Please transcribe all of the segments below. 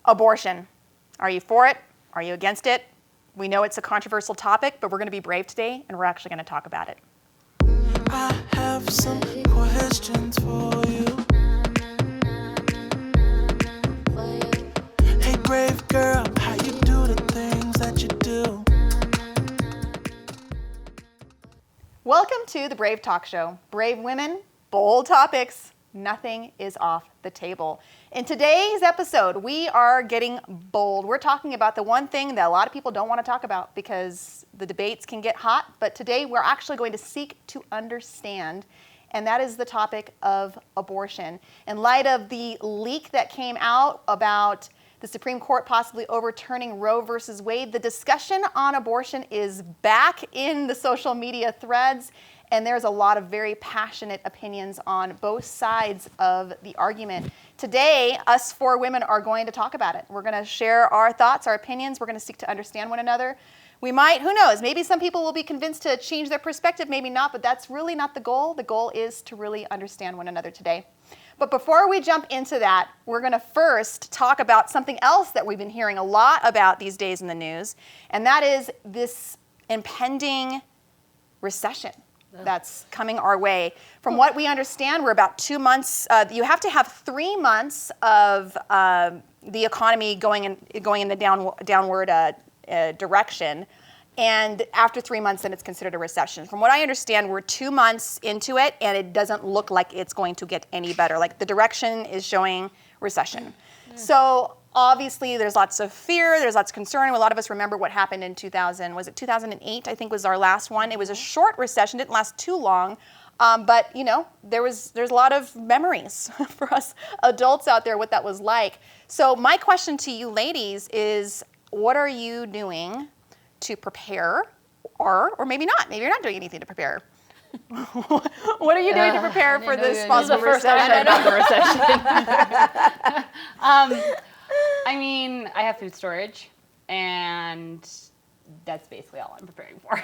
Abortion. Are you for it? Are you against it? We know it's a controversial topic, but we're going to be brave today, and we're actually going to talk about it. I have some questions for you. Hey, brave girl, how you do the things that you do? Welcome to the Brave Talk Show. Brave women, bold topics, nothing is off the table. In today's episode, we are getting bold. We're talking about the one thing that a lot of people don't want to talk about because the debates can get hot, but today we're actually going to seek to understand, and that is the topic of abortion. In light of the leak that came out about the Supreme Court possibly overturning Roe versus Wade, the discussion on abortion is back in the social media threads, and there's a lot of very passionate opinions on both sides of the argument. Today, us four women are going to talk about it. We're going to share our thoughts, our opinions. We're going to seek to understand one another. We might, who knows, maybe some people will be convinced to change their perspective, maybe not, but that's really not the goal. The goal is to really understand one another today. But before we jump into that, we're going to first talk about something else that we've been hearing a lot about these days in the news, and that is this impending recession that's coming our way. From what we understand, we're about 2 months. You have to have 3 months of the economy going in the downward direction, and after 3 months, then it's considered a recession. From what I understand, we're 2 months into it, and it doesn't look like it's going to get any better. Like the direction is showing recession. So obviously, there's lots of fear, there's lots of concern. A lot of us remember what happened in 2008, I think was our last one. It was a short recession, didn't last too long, but you know, there's a lot of memories for us adults out there what that was like. So my question to you ladies is, what are you doing to prepare, or maybe not? Maybe you're not doing anything to prepare. What are you doing to prepare for this possible recession? I mean, I have food storage, and that's basically all I'm preparing for.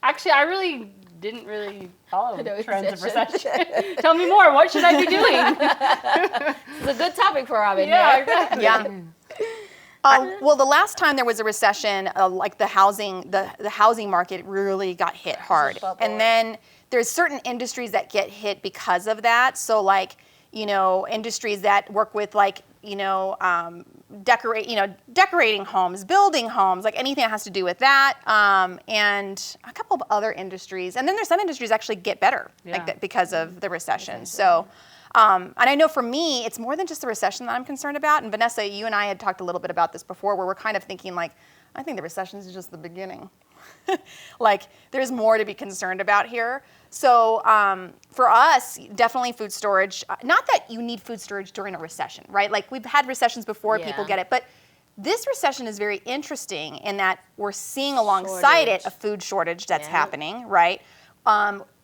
Actually, I really didn't follow trends of recession. Tell me more. What should I be doing? It's a good topic for Robin. Yeah, exactly. Yeah. Well, the last time there was a recession, like the housing market really got hit hard, and then there's certain industries that get hit because of that. So, like, you know, industries that work with, like, you know, decorating homes, building homes, like anything that has to do with that, and a couple of other industries. And then there's some industries actually get better, like that, because of the recession. So. And I know for me, it's more than just the recession that I'm concerned about. And Vanessa, you and I had talked a little bit about this before, where we're kind of thinking like, I think the recession is just the beginning. Like, there's more to be concerned about here. So for us, definitely food storage. Not that you need food storage during a recession, right? Like, we've had recessions before, people get it. But this recession is very interesting in that we're seeing alongside it a food shortage that's happening, right?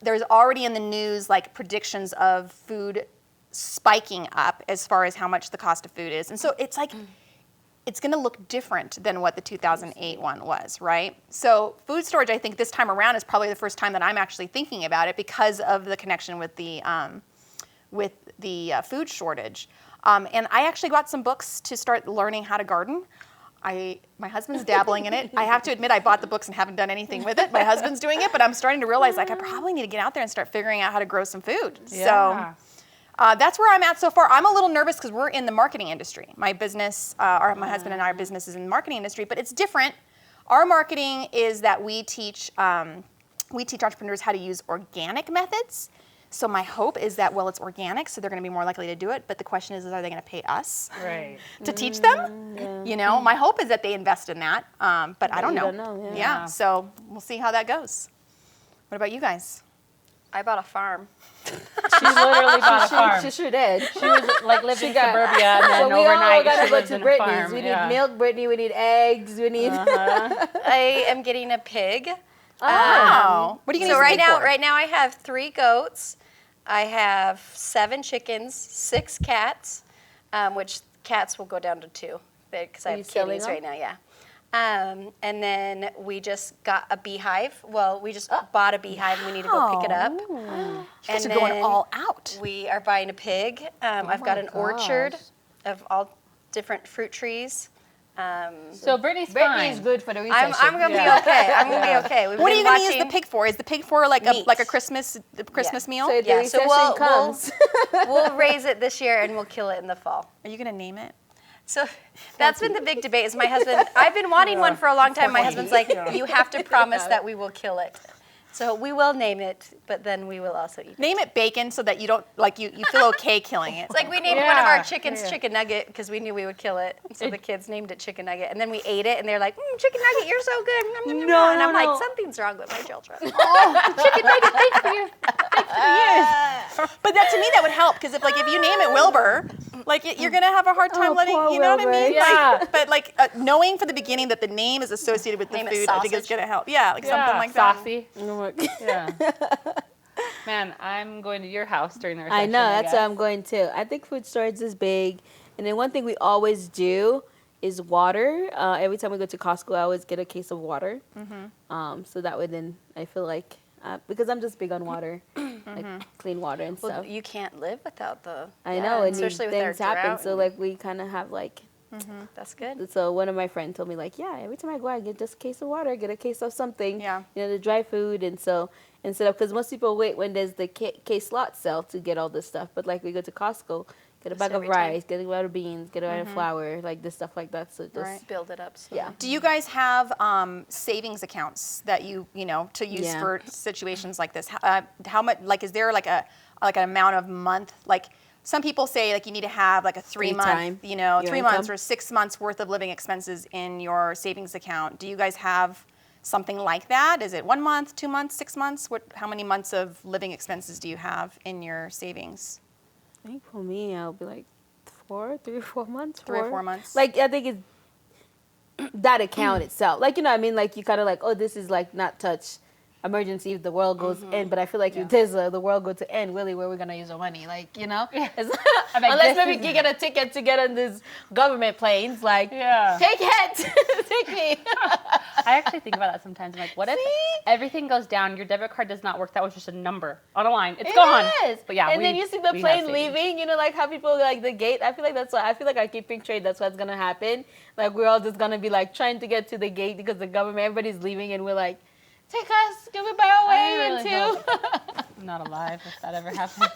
There's already in the news like predictions of food spiking up as far as how much the cost of food is. And so it's like, it's going to look different than what the 2008 one was, right? So food storage, I think this time around is probably the first time that I'm actually thinking about it because of the connection with the food shortage. And I actually got some books to start learning how to garden. My husband's dabbling in it. I have to admit, I bought the books and haven't done anything with it. My husband's doing it, but I'm starting to realize, like, I probably need to get out there and start figuring out how to grow some food. Yeah. So that's where I'm at so far. I'm a little nervous because we're in the marketing industry. My business, my husband and our business is in the marketing industry, but it's different. Our marketing is that we teach entrepreneurs how to use organic methods. So my hope is that, well, it's organic, so they're going to be more likely to do it. But the question is are they going to pay us to teach them? Yeah. You know, my hope is that they invest in that. But I don't know. Yeah. So we'll see how that goes. What about you guys? I bought a farm. She literally bought a farm. She sure did. She was like living in suburbia, and then overnight she lives in a farm. We need milk, Brittany. We need eggs. We need. I am getting a pig. What are you going to use right now I have 3 goats. I have 7 chickens, 6 cats, which cats will go down to 2 because I have kitties right now. Yeah. And then we just got a beehive. Well, we just bought a beehive. We need to go pick it up. You guys are going all out. We are buying a pig. I've got an orchard of all different fruit trees. So Brittany's Brittany's fine. good for the recession. I'm gonna be okay. I'm gonna be okay. What are you going to use the pig for? Is the pig for like Meat. a Christmas meal? So if the Yeah, recession so comes. we'll raise it this year and we'll kill it in the fall. Are you going to name it? So that's been the big debate. Is my husband? I've been wanting one for a long time. My husband's like, you have to promise that we will kill it. So we will name it, but then we will also eat it. Name it bacon so that you don't like you feel okay killing it. It's like we named one of our Yeah. chickens Chicken Nugget because we knew we would kill it. So the kids named it Chicken Nugget, and then we ate it, and they're like, Chicken Nugget, you're so good. Nom, nom, nom, nom. And I'm like, something's wrong with my children. Chicken nugget, thanks for your But that to me that would help because if you name it Wilbur, like you're gonna have a hard time letting poor you know what I Wilbur. mean. Yeah. But knowing from the beginning that the name is associated with the Name it food, I think it's sausage. gonna help. Yeah, like something like that. Saucy. Yeah. Man, I'm going to your house during the I reception. know, that's where guess. I'm going too. I think food storage is big. And then one thing we always do is water. Every time we go to Costco, I always get a case of water. So that way then I feel like, because I'm just big on water, like clean water and Well, stuff. you can't live without the. I know, and these especially with our things happen. drought So and- like we kind of have like, That's good. so one of my friends told me like, yeah, every time I go, I get just a case of water, get a case of something, Yeah. the dry food. And so instead of, because most people wait when there's the case lot sale to get all this stuff. But like we go to Costco, get a Just bag of every time. rice, get a bag of beans, get a bag of flour, like this stuff like that. So just, Right. Build it up. So. yeah. Do you guys have savings accounts that you to use Yeah. for situations like this? How much? Like, is there like an amount of month? Like, some people say like you need to have like a 3 month, time, 3 your months income. or 6 months worth of living expenses in your savings account. Do you guys have something like that? Is it 1 month, 2 months, 6 months? How many months of living expenses do you have in your savings? I think for me, I'll be like 3 or 4 months. 3 or 4 months. Like I think it's that account itself. Like I mean, like you kind of like, oh, this is like not touch emergency if the world goes in. But I feel like if there's the world go to end, really, where we're gonna use our money? Like It's- I'm like, unless this maybe is- you get a ticket to get on these government planes. Like Yeah. take it, take me. I actually think about that sometimes. I'm like, what if everything goes down? Your debit card does not work. That was just a number on a line. It's gone. Yes. But yeah, and then you see the we have plane savings. leaving, like how people like the gate. I feel like that's what I feel like I keep picturing that's what's gonna happen. Like we're all just gonna be like trying to get to the gate because the government, everybody's leaving, and we're like, take us, give it by our way I really into. I'm not alive if that ever happens.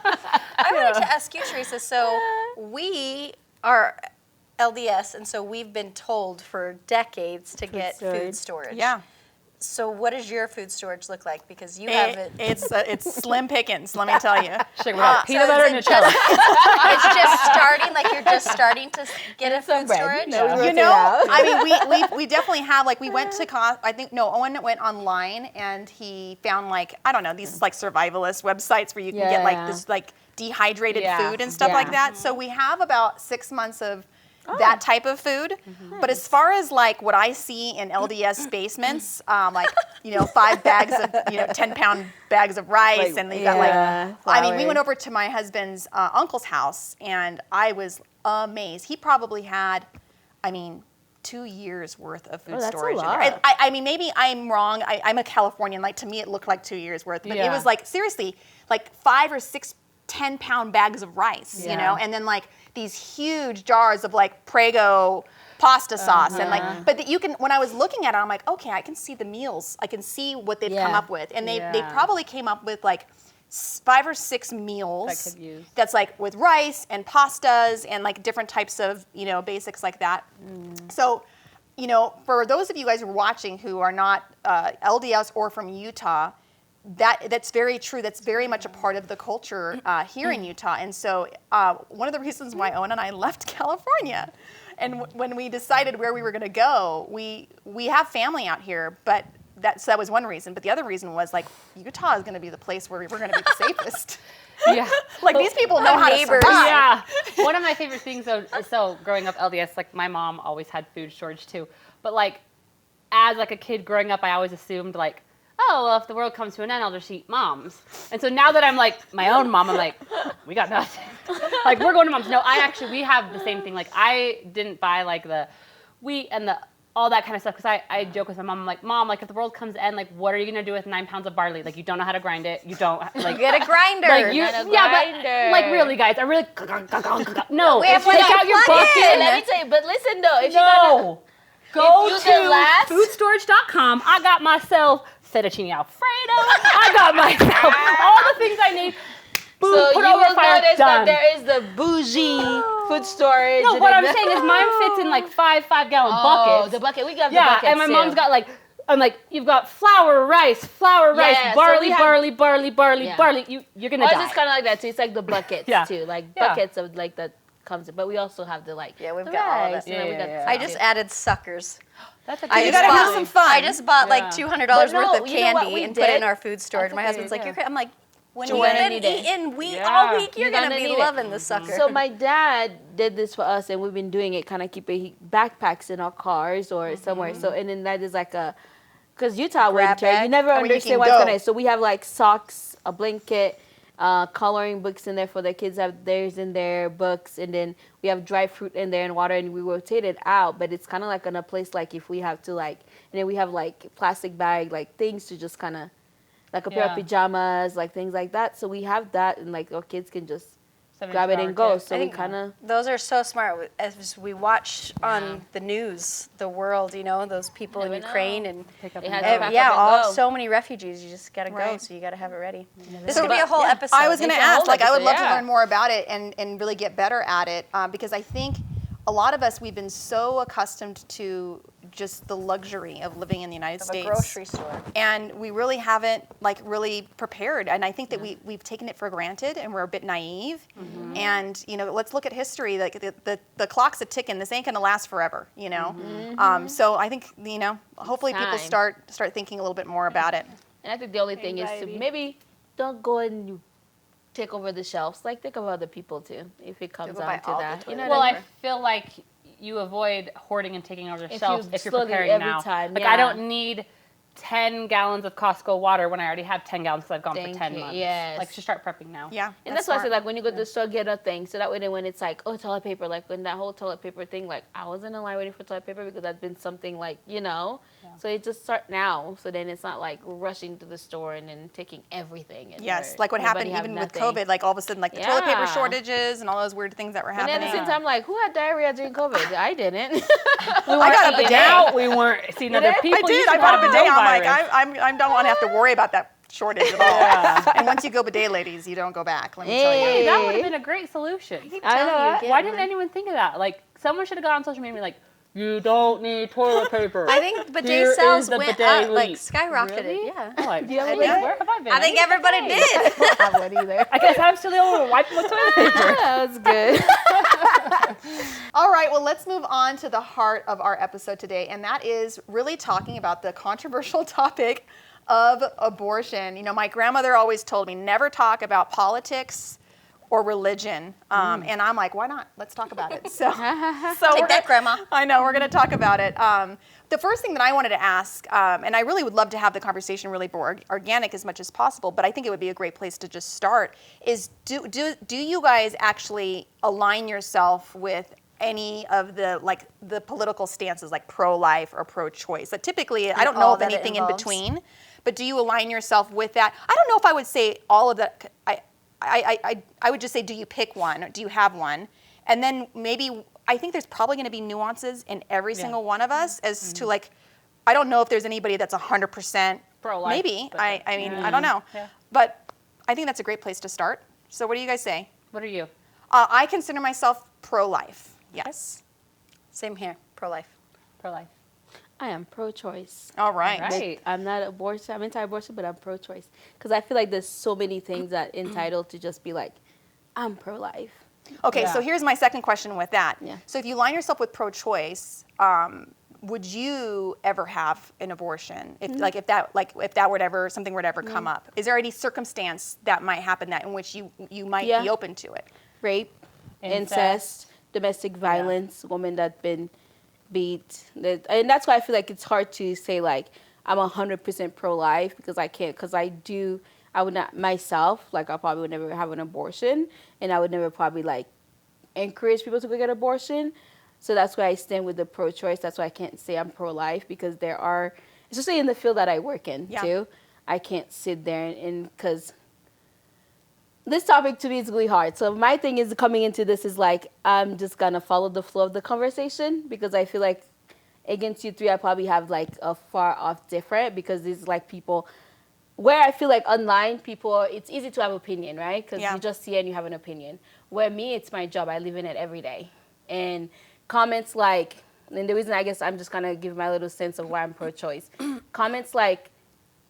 I wanted to ask you, Teresa. So we are LDS, and so we've been told for decades to get food storage. storage. Yeah. So what does your food storage look like? Because you have it. It's slim pickings, let me tell you. Sugar, peanut so butter is and it Nutella. It's just starting, like you're just starting to get a food bread, storage? you know, we You rotate know, out. I mean, we definitely have, like, we went to, Owen went online and he found, like, I don't know, these, like, survivalist websites where you can get, like, Yeah. this, like, dehydrated Yeah. food and stuff Yeah. like that. So we have about 6 months of that type of food. But as far as, like, what I see in LDS basements, like, 5 bags of, 10-pound bags of rice, and they got, Yeah, I mean, we flour. went over to my husband's uncle's house, and I was amazed. He probably had, 2 years worth of food Oh, that's a storage in lot. there. I mean, maybe I'm wrong. I'm a Californian. Like, to me, it looked like 2 years worth. But it Yeah. was, like, seriously, like 5 or 6 10-pound bags of rice, Yeah. and then, like, these huge jars of, like, Prego pasta sauce. And, like, but you can, when I was looking at it, I'm like, okay, I can see the meals. I can see what they've come Yeah. up with. And they Yeah. probably came up with, like, 5 or 6 meals That could use. that's like with rice and pastas and like different types of basics like that. So, for those of you guys who are watching who are not LDS or from Utah, that's very true. That's very much a part of the culture here in Utah. And so one of the reasons why Owen and I left California, and when we decided where we were going to go, we have family out here, but that was one reason. But the other reason was, like, Utah is going to be the place where we're going to be the safest. Yeah. Like, these people know how to neighbors. survive. Yeah. One of my favorite things, though, so growing up LDS, like my mom always had food storage too. But like, as like a kid growing up, I always assumed like, oh, well, if the world comes to an end, I'll just eat Mom's. And so now that I'm like my own mom, I'm like, we got nothing. Like, we're going to Mom's. No, we have the same thing. Like, I didn't buy like the wheat and the all that kind of stuff. Because I joke with my mom, I'm like, Mom, like if the world comes to end, like what are you gonna do with 9 pounds of barley? Like you don't know how to grind it. You don't like Get a grinder. like you, Not a yeah, grinder. but like really, guys, I really no. We have take one out your plug in. bucket. Let me tell you, but listen though, if No, go if you the last- to foodstorage.com. I got myself fettuccine Alfredo. I got myself all the things I need. Boom, so put you over will fire, notice done. that there is the bougie food storage. No, and what then I'm saying is mine fits in like 5-gallon oh, buckets. the bucket. We got the Yeah, buckets and my too. mom's got like, I'm like, you've got rice, Yeah, so barley, we have- barley. Yeah. You're gonna Ours die. is kind of like that too. It's like the buckets Yeah. too, like Yeah. buckets of like that comes in. But we also have the like Yeah, we've the got all of rice, it. and then we Yeah, got yeah, I yeah. just added suckers. That's a I You just gotta have bought- some fun. I just bought like Yeah. $200 But no, worth of you know what candy we and put it in did? our food storage. That's My a husband's good like, idea. "You're," I'm like, When "You've you gonna been need it. eating wheat Yeah. all week. You're You're gonna gonna be need it. loving the sucker." So my dad did this for us, and we've been doing it, kind of keeping backpacks in our cars or somewhere. So and then that is like a, because Utah Grab winter, bag? you never Oh, you understand can what's go. gonna. So we have like socks, a blanket, coloring books in there for the kids have theirs in there, books, and then we have dry fruit in there and water, and we rotate it out. But it's kind of like in a place like if we have to like, and then we have like plastic bag, like things to just kind of. Like a pair of Yeah. pajamas, like things like that. So we have that, and like our kids can just 72 grab it hour and go. kit. So I we think kind of those are so smart. As we watch on the news, the world, those people in Never Ukraine know. and Pick up It and has go. to pack yeah, up and go. so many refugees. You just gotta go, Right. so you gotta have it ready. This So, could be a whole yeah, episode. I was going to It's a ask, whole like, I would love episode, to yeah. learn more about it and really get better at it because I think a lot of us, we've been so accustomed to just the luxury of living in the United Of States. a grocery store. And we really haven't really prepared. And I think that we've taken it for granted and we're a bit naive. And, let's look at history. Like the clock's a ticking. This ain't going to last forever, So I think, hopefully people time. start thinking a little bit more about it. And I think the only thing is to Anxiety. maybe don't go and take over the shelves. Like think of other people too, if it comes Go buy down to all the that. You know toilet what Well, I mean? I feel like you avoid hoarding and taking over the If shelves you if you're slowly preparing every now. time, Like yeah. I don't need 10 gallons of Costco water when I already have 10 gallons because I've gone Thank for 10 you, months. yes. Like just start prepping now. Yeah. And that's why I smart. said, like, when you go to the store, get a thing. So that way, then when it's like, oh, toilet paper, like, when that whole toilet paper thing, like, I was in a line waiting for toilet paper because that's been something, like, So it just start now. So then it's not, like, rushing to the store and then taking everything. And Yes, or like what happened everybody even have with nothing. COVID, like all of a sudden, like the toilet paper Yeah. shortages and all those weird things that were And happening. then at the same time, like, who had diarrhea during COVID? I didn't. I got a bidet. Now we weren't seeing other did? people. I did. using I bought a that bidet. I'm like, virus. I don't want to have to worry about that shortage at all. And once you go bidet, ladies, you don't go back. Let me tell you. Hey, that would Hey. have been a great solution. I know. Why didn't anyone think of that? Like, someone should have gone on social media and be like, you don't need toilet paper. I think bidet Here sales is the went bidet up, like leak. skyrocketed. Really? Yeah. I'm like, Do you have I a think, bidet? where have I been? I think need a everybody bidet. did. I don't have one either. I guess I'm still the only one wiping with toilet paper. That was good. All right, well, let's move on to the heart of our episode today, and that is really talking about the controversial topic of abortion. My grandmother always told me never talk about politics or religion, and I'm like, why not? Let's talk about it. So Take that, Grandma. I know, we're going to talk about it. The first thing that I wanted to ask, and I really would love to have the conversation really organic as much as possible, but I think it would be a great place to just start, is do you guys actually align yourself with any of the political stances, like pro-life or pro-choice? But typically, I don't know all of that it anything in involves? between, but do you align yourself with that? I don't know if I would say all of that. I would just say, do you pick one? Or do you have one? And then maybe, I think there's probably going to be nuances in every single one of us as to I don't know if there's anybody that's 100% Pro-life, maybe. but- I mean, I don't know. Yeah. But I think that's a great place to start. So what do you guys say? What are you? I consider myself pro-life. Yes. Same here. Pro-life. Pro-life. I am pro-choice. All right. All right. I'm not abortion. I'm anti-abortion, but I'm pro-choice because I feel like there's so many things that entitled to just be like, I'm pro-life. Okay, Yeah. so here's my second question with that. Yeah. So if you line yourself with pro-choice, would you ever have an abortion if that would ever something would ever come up? Is there any circumstance that might happen that in which you might Yeah. be open to it? Rape, incest, domestic violence, women that been beat, and that's why I feel like it's hard to say like I'm 100% pro-life because I can't, because I would not myself, like I probably would never have an abortion, and I would never probably like encourage people to go get abortion. So that's why I stand with the pro-choice. That's why I can't say I'm pro-life, because there are, especially in the field that I work in too, I can't sit there and because this topic to me is really hard. So my thing is coming into this is like, I'm just going to follow the flow of the conversation, because I feel like against you three, I probably have like a far off different, because these like people where I feel like online people, it's easy to have opinion, right? Because you just see it and you have an opinion. Where me, it's my job. I live in it every day. And comments like, and the reason I guess I'm just going to give my little sense of why I'm pro-choice. Comments like,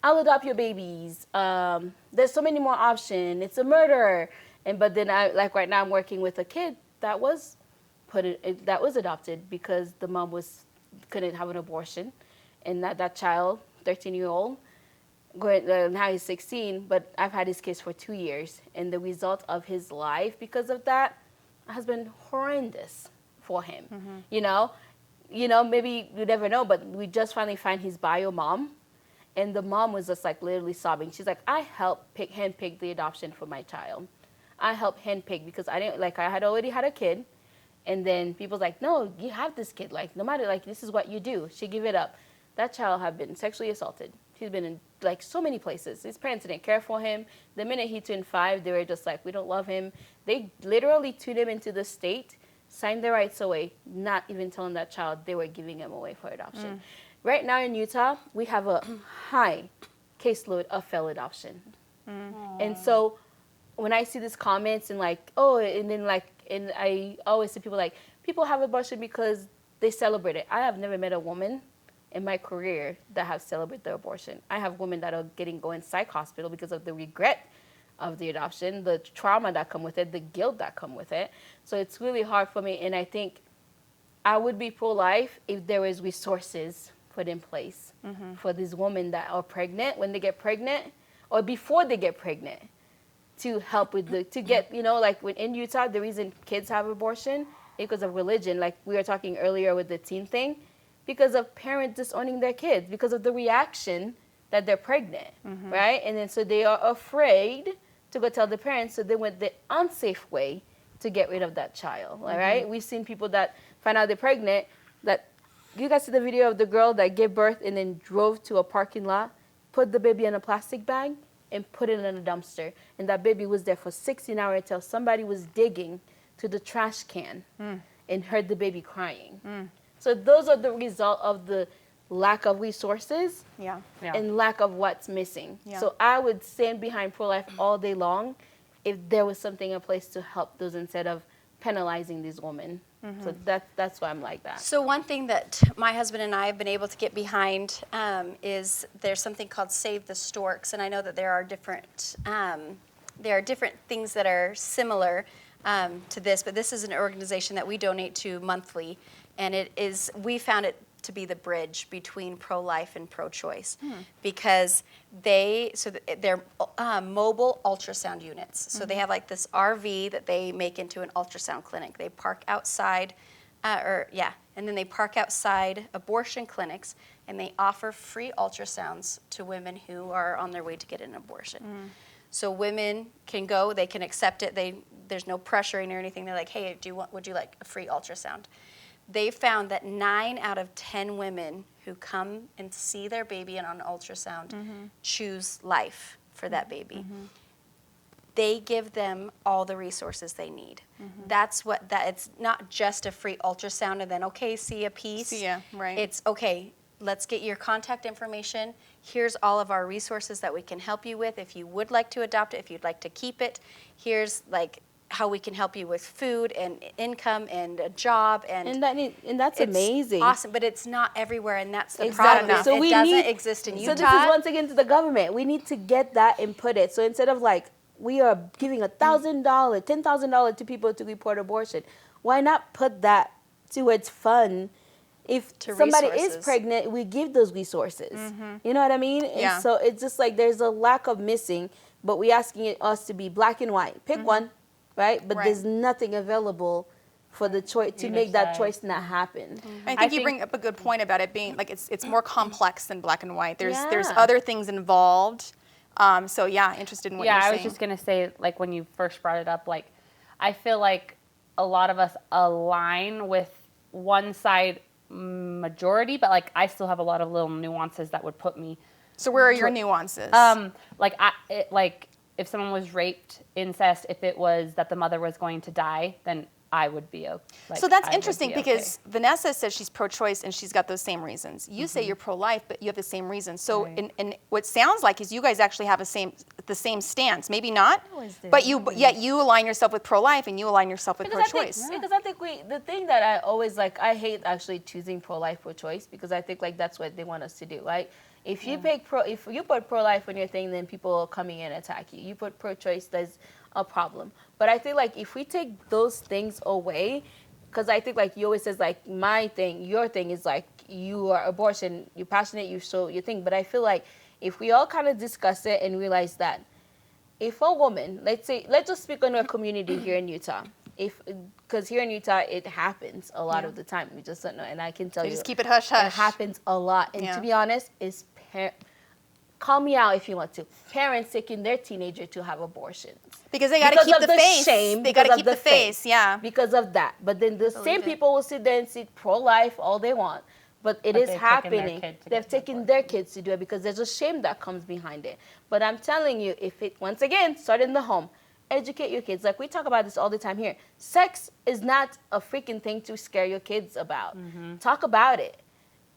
I'll adopt your babies. There's so many more options. It's a murder. But then like right now I'm working with a kid that was adopted because the mom couldn't have an abortion. And that child, 13-year-old, now he's 16, but I've had his case for 2 years. And the result of his life because of that has been horrendous for him. You know, maybe you never know, but we just finally find his bio mom. And the mom was just like literally sobbing. She's like, I helped handpick the adoption for my child. I helped handpick because I had already had a kid. And then people's like, no, you have this kid. Like, no matter, like, this is what you do. She gave it up. That child had been sexually assaulted. He's been in like so many places. His parents didn't care for him. The minute he turned 5, they were just like, we don't love him. They literally tuned him into the state, signed their rights away, not even telling that child they were giving him away for adoption. Right now in Utah, we have a high caseload of failed adoption. And so when I see these comments and like, and I always see people like, people have abortion because they celebrate it. I have never met a woman in my career that have celebrated their abortion. I have women that are go in psych hospital because of the regret of the adoption, the trauma that come with it, the guilt that come with it. So it's really hard for me. And I think I would be pro-life if there was resources put in place for these women that are pregnant, when they get pregnant, or before they get pregnant, to help with like when in Utah, the reason kids have abortion is because of religion. Like we were talking earlier with the teen thing, because of parents disowning their kids, because of the reaction that they're pregnant, right? And then so they are afraid to go tell the parents, so they went the unsafe way to get rid of that child, all right? We've seen people that find out they're pregnant, that you guys see the video of the girl that gave birth and then drove to a parking lot, put the baby in a plastic bag, and put it in a dumpster. And that baby was there for 16 hours until somebody was digging to the trash can and heard the baby crying. So those are the result of the lack of resources and lack of what's missing. So I would stand behind pro-life all day long if there was something in place to help those instead of penalizing these women. So that's why I'm like that. So one thing that my husband and I have been able to get behind is there's something called Save the Storks, and I know that there are different things that are similar to this, but this is an organization that we donate to monthly, and we found it to be the bridge between pro-life and pro-choice, because they're mobile ultrasound units. So they have like this RV that they make into an ultrasound clinic. They park outside, and then they park outside abortion clinics, and they offer free ultrasounds to women who are on their way to get an abortion. So women can go, they can accept it. There's no pressuring or anything. They're like, hey, would you like a free ultrasound? They found that 9 out of 10 women who come and see their baby on an ultrasound choose life for that baby. They give them all the resources they need. It's not just a free ultrasound and then, okay, see ya, peace. See ya, right. It's, okay, let's get your contact information. Here's all of our resources that we can help you with if you would like to adopt it, if you'd like to keep it. Here's like how we can help you with food and income and a job, and that's amazing. Awesome, but it's not everywhere, and that's the Exactly. problem. So it doesn't exist in Utah. So this is once again to the government. We need to get that and put it. So instead of like we are giving $1,000, $10,000 to people to report abortion, why not put that towards fund? If somebody is pregnant, we give those resources. You know what I mean? Yeah. And so it's just like there's a lack of missing, but we're asking us to be black and white. Pick one, right? But there's nothing available for the choice to make that choice not happen. I think you bring up a good point about it being like it's more complex than black and white. There's other things involved. So interested in what you're saying. Yeah, I was just gonna say, like when you first brought it up, like I feel like a lot of us align with one side majority, but like I still have a lot of little nuances that would put me. So where are your nuances? Like if someone was raped, incest, if it was that the mother was going to die, then I would be okay. So that's interesting because Vanessa says she's pro-choice and she's got those same reasons. You say you're pro-life, but you have the same reasons. So, and what sounds like is you guys actually have the same stance. Maybe not, but yet you align yourself with pro-life and you align yourself with pro-choice. Because I think the thing that I always like, I hate actually choosing pro-life, pro-choice, because I think like that's what they want us to do. Like if you if you put pro-life on your thing, then people coming in and attack you. You put pro-choice, there's a problem. But I think like if we take those things away, because I think like you always says like my thing, your thing is like you are abortion, you're passionate, you show your thing. But I feel like if we all kind of discuss it and realize that if a woman, let's just speak on a community here in Utah. Because here in Utah it happens a lot of the time. We just don't know, and I can tell you, just keep it hush hush. It happens a lot, and to be honest, it's call me out if you want to. Parents taking their teenager to have abortions. Because they got to keep the face. Shame, they got to keep the face, yeah. Because of that. But then the same people will sit there and sit pro-life all they want. But it is happening. They've taken their kids to do it because there's a shame that comes behind it. But I'm telling you, if it, once again, start in the home. Educate your kids. Like we talk about this all the time here. Sex is not a freaking thing to scare your kids about. Talk about it.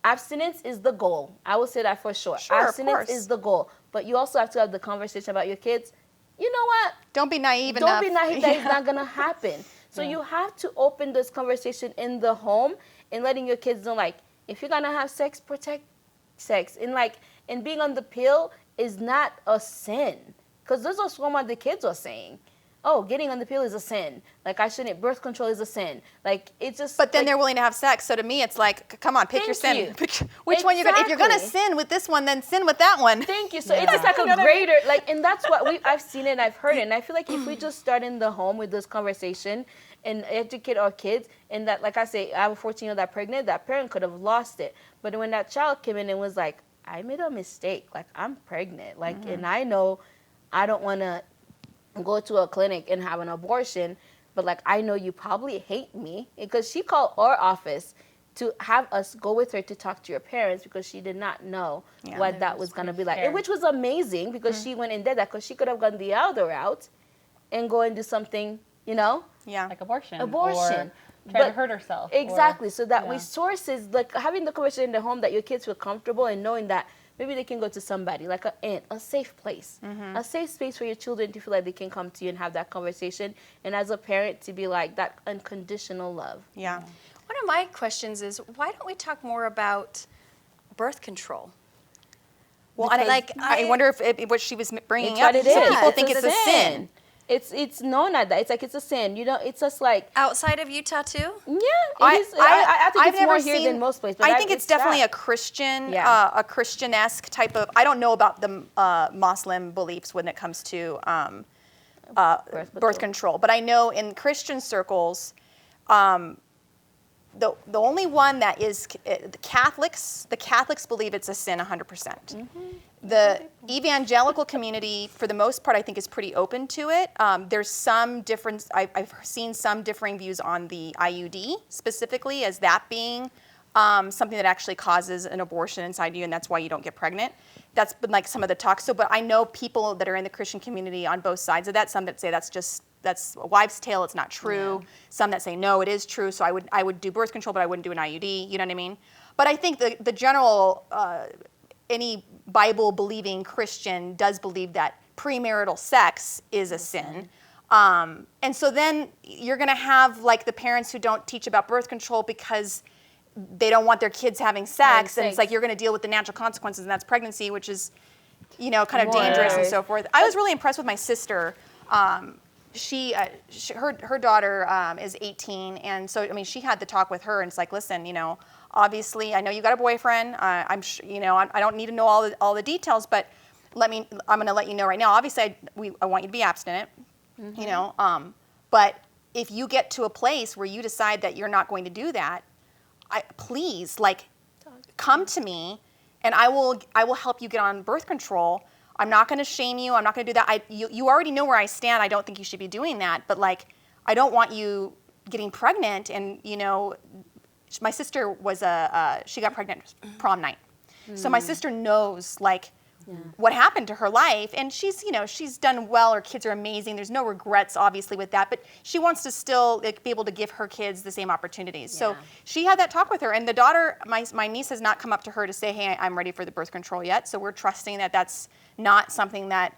Abstinence is the goal. I will say that for sure. Abstinence is the goal. But you also have to have the conversation about your kids. You know what? Don't be naive enough. Don't be naive that it's not going to happen. So you have to open this conversation in the home and letting your kids know, like, if you're going to have sex, protect sex. And being on the pill is not a sin. Because those are what the kids are saying. Oh, getting on the pill is a sin. Like, I shouldn't, birth control is a sin. Like, it's just. But then they're willing to have sex. So to me, it's like, come on, pick your sin. Which one you're going to, if you're going to sin with this one, then sin with that one. Thank you. So it's just like a greater, like, and that's what I've seen it and I've heard it. And I feel like if we just start in the home with this conversation and educate our kids, and that, like I say, I have a 14-year-old that pregnant, that parent could have lost it. But when that child came in and was like, I made a mistake. Like, I'm pregnant. Like, and I know I don't want to go to a clinic and have an abortion, but like I know you probably hate me, because she called our office to have us go with her to talk to your parents because she did not know what that was going to be like, and which was amazing because she went and did that, because she could have gone the other route and go and do something, you know, like abortion, or try to hurt herself, exactly. So that resources, like having the conversation in the home, that your kids feel comfortable and knowing that maybe they can go to somebody, like an aunt, a safe place, a safe space for your children to feel like they can come to you and have that conversation. And as a parent, to be like that unconditional love. Yeah. One of my questions is, why don't we talk more about birth control? Well, and I wonder if what she was bringing up, is people think it's a sin. It's known as that. It's like it's a sin. You know, it's just like outside of Utah too. Yeah, it is. I think it's more here than most places. But I think it's definitely a Christian, a Christian-esque type of. I don't know about the Muslim beliefs when it comes to birth control, but I know in Christian circles, the only one that is the Catholics. The Catholics believe it's a sin 100%. The evangelical community, for the most part, I think is pretty open to it. There's some difference. I've seen some differing views on the IUD specifically as that being something that actually causes an abortion inside you, and that's why you don't get pregnant. That's been like some of the talk. So, but I know people that are in the Christian community on both sides of that. Some that say that's a wives' tale. It's not true. Yeah. Some that say no, it is true. So I would do birth control, but I wouldn't do an IUD. You know what I mean? But I think the general any Bible-believing Christian does believe that premarital sex is a sin. And so then you're going to have like the parents who don't teach about birth control because they don't want their kids having sex. And it's like you're going to deal with the natural consequences, and that's pregnancy, which is, you know, kind of dangerous and so forth. I was really impressed with my sister. Her daughter is 18, and so I mean she had the talk with her, and it's like, listen, you know, obviously I know you got a boyfriend. I don't need to know all the details, but I'm going to let you know right now. Obviously, I want you to be abstinent, you know. But if you get to a place where you decide that you're not going to do that, please come to me, and I will help you get on birth control. I'm not going to shame you. I'm not going to do that. You already know where I stand. I don't think you should be doing that. But I don't want you getting pregnant and, you know, my sister was she got pregnant prom night. So my sister knows like what happened to her life, and she's done well. Her kids are amazing. There's no regrets obviously with that, but she wants to still be able to give her kids the same opportunities. So she had that talk with her, and the daughter, my niece, has not come up to her to say, hey, I'm ready for the birth control yet. So we're trusting that that's not something that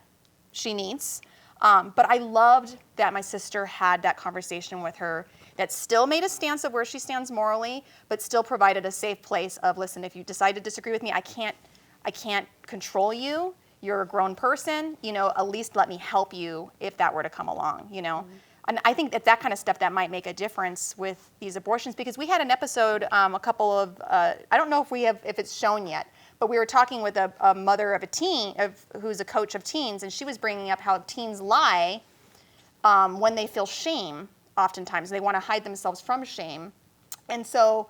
she needs. But I loved that my sister had that conversation with her that still made a stance of where she stands morally, but still provided a safe place of, listen, if you decide to disagree with me, I can't control you. You're a grown person, at least let me help you if that were to come along, And I think that kind of stuff that might make a difference with these abortions, because we had an episode, a couple of, I don't know if it's shown yet, but we were talking with a mother of a teen, who's a coach of teens, and she was bringing up how teens lie when they feel shame. Oftentimes, they want to hide themselves from shame. And so,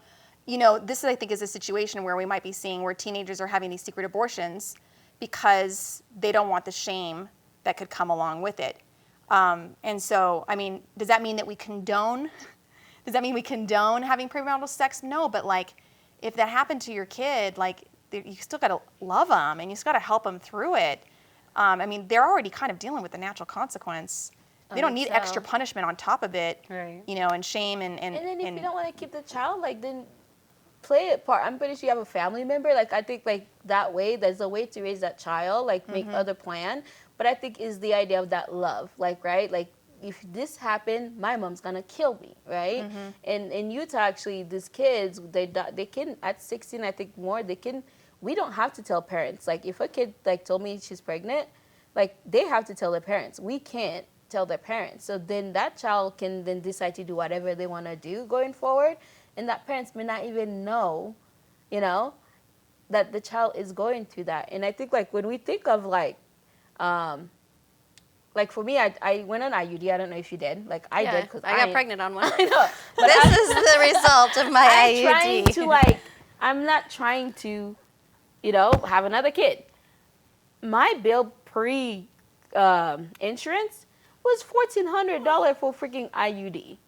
this I think is a situation where we might be seeing where teenagers are having these secret abortions because they don't want the shame that could come along with it. And so, I mean, does that mean that we condone? Does that mean we condone having premarital sex? No, but like, if that happened to your kid, like, you still got to love them and you still got to help them through it. I mean, they're already kind of dealing with the natural consequence. They don't need extra punishment on top of it, right. And shame and then if you don't want to keep the child, like, then play it part. I'm pretty sure you have a family member. Like, I think like that way, there's a way to raise that child, like make other plan. But I think is the idea of that love, like, right? Like, if this happened, my mom's gonna kill me, right? And in Utah, actually, these kids, they can, at 16, I think more, we don't have to tell parents. Like, if a kid like told me she's pregnant, like, they have to tell their parents. We can't tell their parents. So then that child can then decide to do whatever they want to do going forward, and that parents may not even know, that the child is going through that. And I think like when we think of like for me, I went on IUD. I don't know if you did. Like I did because I got pregnant on one. I know. But this is the result of my IUD. I'm not trying to, have another kid. My bill pre insurance was $1,400 for freaking IUD,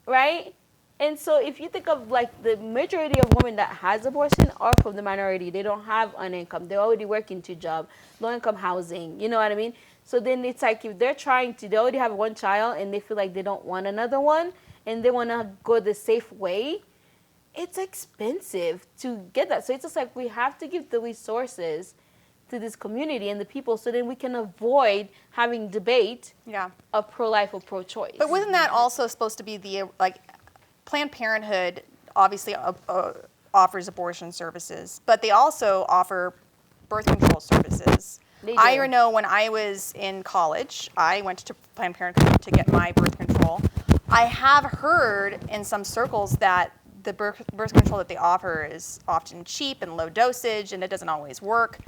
right? And so if you think of like the majority of women that has abortion are from the minority. They don't have an income. They're already working 2 jobs, low income housing. You know what I mean? So then it's like if they already have 1 child and they feel like they don't want another one and they want to go the safe way, it's expensive to get that. So it's just like we have to give the resources to this community and the people so then we can avoid having debate of pro-life or pro-choice. But wasn't that also supposed to be Planned Parenthood obviously offers abortion services, but they also offer birth control services. I know when I was in college, I went to Planned Parenthood to get my birth control. I have heard in some circles that the birth control that they offer is often cheap and low dosage, and it doesn't always work.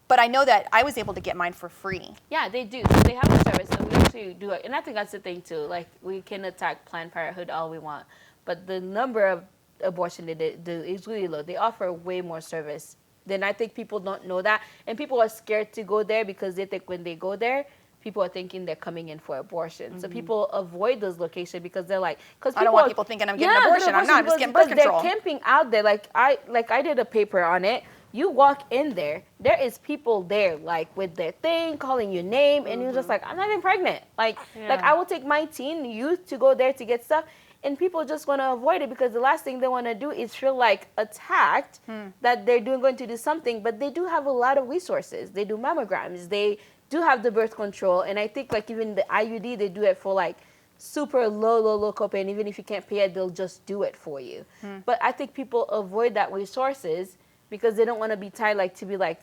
But I know that I was able to get mine for free. Yeah, they do. So they have a service, so we actually do it. And I think that's the thing, too. Like, we can attack Planned Parenthood all we want, but the number of abortion they do is really low. They offer way more service. Then I think people don't know that. And people are scared to go there because they think when they go there, people are thinking they're coming in for abortion. So people avoid those locations because they're like, I don't want people thinking I'm getting an abortion. I'm not. I'm just getting birth control. They're camping out there. I did a paper on it. You walk in there, there is people there, like, with their thing, calling your name, and you're just like, I'm not even pregnant. Like I will take my teen youth to go there to get stuff, and people just want to avoid it because the last thing they want to do is feel, like, attacked that they're going to do something, but they do have a lot of resources. They do mammograms. They do have the birth control, and I think, like, even the IUD, they do it for, like, super low copay, and even if you can't pay it, they'll just do it for you. But I think people avoid that resources because they don't want to be tied, like, to be, like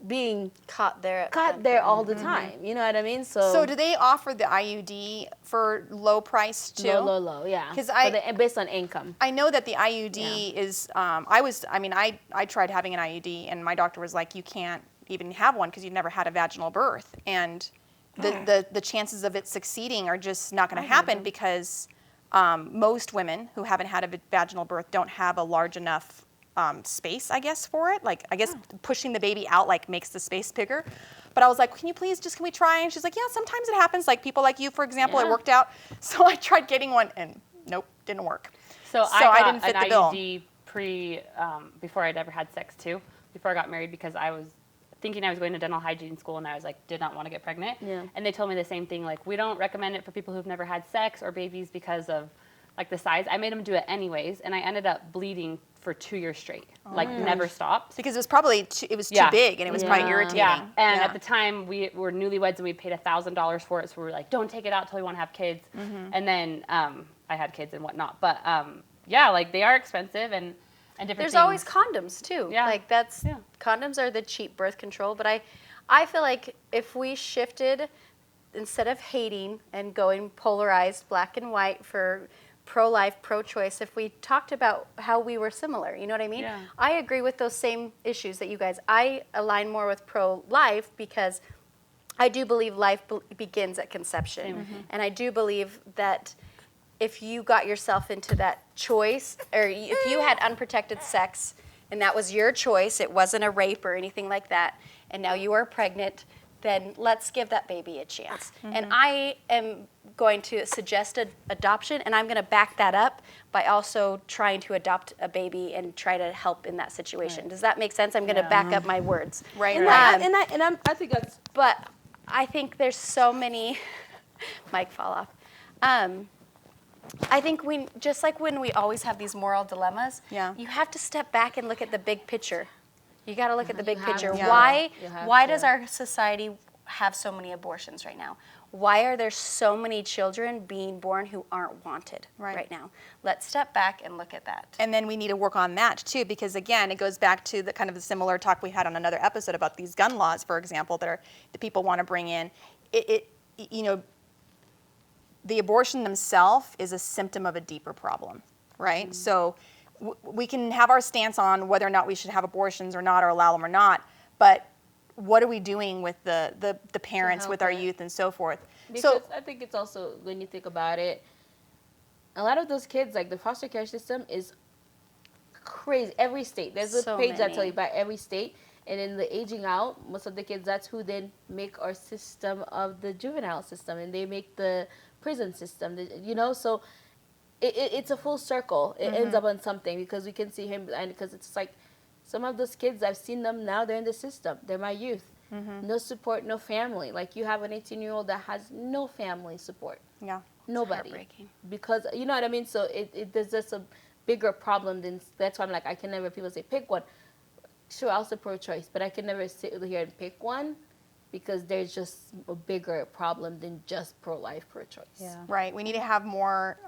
being caught there all the time. You know what I mean? So do they offer the IUD for low price too? Low, yeah. Because based on income. I know that the IUD is. I tried having an IUD, and my doctor was like, you can't even have one because you've never had a vaginal birth, and the chances of it succeeding are just not going to happen because most women who haven't had a vaginal birth don't have a large enough space, I guess, for it. Like, I guess pushing the baby out, like, makes the space bigger. But I was like, can we try? And she's like, yeah, sometimes it happens. Like, people like you, for example, it worked out. So I tried getting one, and nope, didn't work. So I got didn't fit an the bill. IUD before I'd ever had sex too, before I got married, because I was thinking I was going to dental hygiene school, and I was like, did not want to get pregnant. Yeah. And they told me the same thing, like, we don't recommend it for people who've never had sex or babies because of like the size. I made them do it anyways, and I ended up bleeding for 2 years straight, like never stopped. Because it was probably too big, and it was probably irritating. Yeah, and at the time we were newlyweds, and we paid $1,000 for it, so we were like, don't take it out till you want to have kids. And then I had kids and whatnot, but yeah, like they are expensive and different There's things. always condoms too. Yeah. Like condoms are the cheap birth control, but I feel like if we shifted, instead of hating and going polarized black and white for pro-life, pro-choice, if we talked about how we were similar, you know what I mean? Yeah. I agree with those same issues that you guys. I align more with pro-life because I do believe life begins at conception. And I do believe that if you got yourself into that choice, or if you had unprotected sex and that was your choice, it wasn't a rape or anything like that, and now you are pregnant, then let's give that baby a chance. And I am going to suggest adoption, and I'm going to back that up by also trying to adopt a baby and try to help in that situation. Does that make sense? I'm going to back up my words. Right. I think that's But I think there's so many. Mic fall off. I think just like when we always have these moral dilemmas, you have to step back and look at the big picture. You got to look at the big picture. to. Why does our society have so many abortions right now? Why are there so many children being born who aren't wanted right now? Let's step back and look at that. And then we need to work on that too, because again, it goes back to the kind of the similar talk we had on another episode about these gun laws, for example, that people want to bring in. The abortion themselves is a symptom of a deeper problem, right? So we can have our stance on whether or not we should have abortions or not, or allow them or not, but what are we doing with the parents, with our youth, and so forth? Because I think it's also, when you think about it, a lot of those kids, like the foster care system is crazy. Every state, there's a page that tells you about every state, and in the aging out, most of the kids, that's who then make our system of the juvenile system, and they make the prison system, so it's a full circle. It ends up on something, because we can see him, and because it's like some of those kids, I've seen them now, they're in the system, they're my youth. No support, no family. Like, you have an 18-year-old that has no family support. Yeah. Nobody. Heartbreaking. Because, you know what I mean? So there's just a bigger problem than, that's why I'm like, I can never, people say, pick one. Sure, I'll support choice, but I can never sit here and pick one, because there's just a bigger problem than just pro-life, pro-choice. Yeah. Right. We need to have more,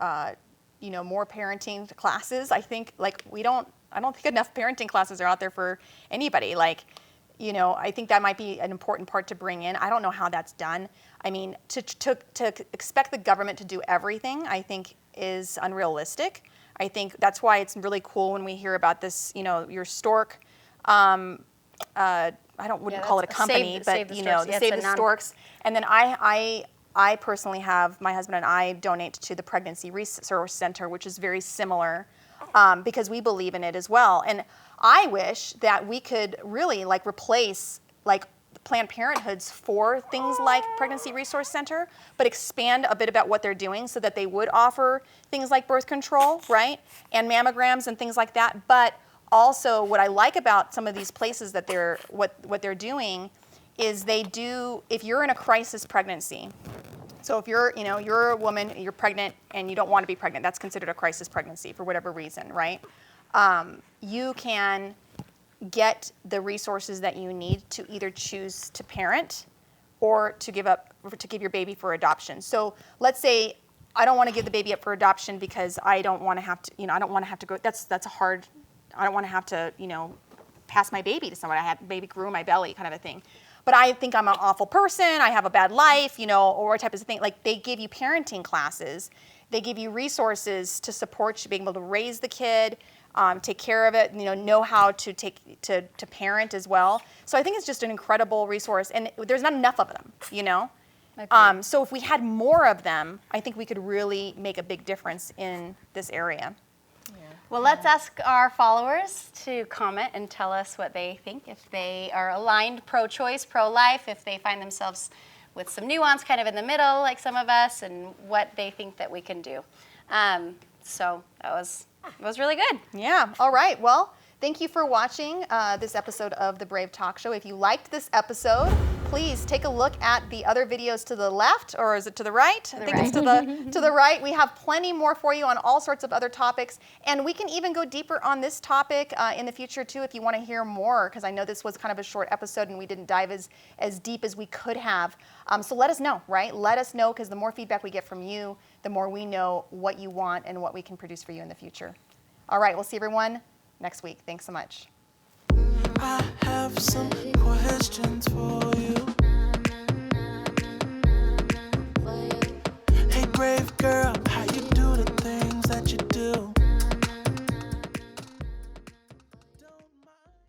more parenting classes. I think, I don't think enough parenting classes are out there for anybody. I think that might be an important part to bring in. I don't know how that's done. I mean, to expect the government to do everything, I think, is unrealistic. I think that's why it's really cool when we hear about this, your Stork. Wouldn't call it a company, but Save the Storks. And then I personally have, my husband and I donate to the Pregnancy Resource Center, which is very similar, because we believe in it as well. And I wish that we could really replace Planned Parenthoods for things like Pregnancy Resource Center, but expand a bit about what they're doing so that they would offer things like birth control, right, and mammograms and things like that. But also, what I like about some of these places that what they're doing is they do, if you're in a crisis pregnancy, so if you're a woman, you're pregnant and you don't want to be pregnant, that's considered a crisis pregnancy for whatever reason, right? You can get the resources that you need to either choose to parent or to give your baby for adoption. So let's say I don't want to give the baby up for adoption because I don't want to have to, I don't want to have to go, that's a hard, I don't want to have to, pass my baby to somebody. I have baby grew in my belly kind of a thing. But I think I'm an awful person, I have a bad life, or type of thing. Like, they give you parenting classes. They give you resources to support you being able to raise the kid, take care of it, know how to to parent as well. So I think it's just an incredible resource, and there's not enough of them, So if we had more of them, I think we could really make a big difference in this area. Well, let's ask our followers to comment and tell us what they think, if they are aligned pro-choice, pro-life, if they find themselves with some nuance kind of in the middle like some of us, and what they think that we can do. So it was really good. Yeah. All right. Well, thank you for watching this episode of the Brave Talk Show. If you liked this episode, please take a look at the other videos to the left, or is it to the right? I think it's to the right. We have plenty more for you on all sorts of other topics, and we can even go deeper on this topic in the future too if you want to hear more, because I know this was kind of a short episode and we didn't dive as deep as we could have. So let us know, right? Let us know, because the more feedback we get from you, the more we know what you want and what we can produce for you in the future. All right, we'll see everyone next week. Thanks so much. I have some questions for you. Hey, brave girl, how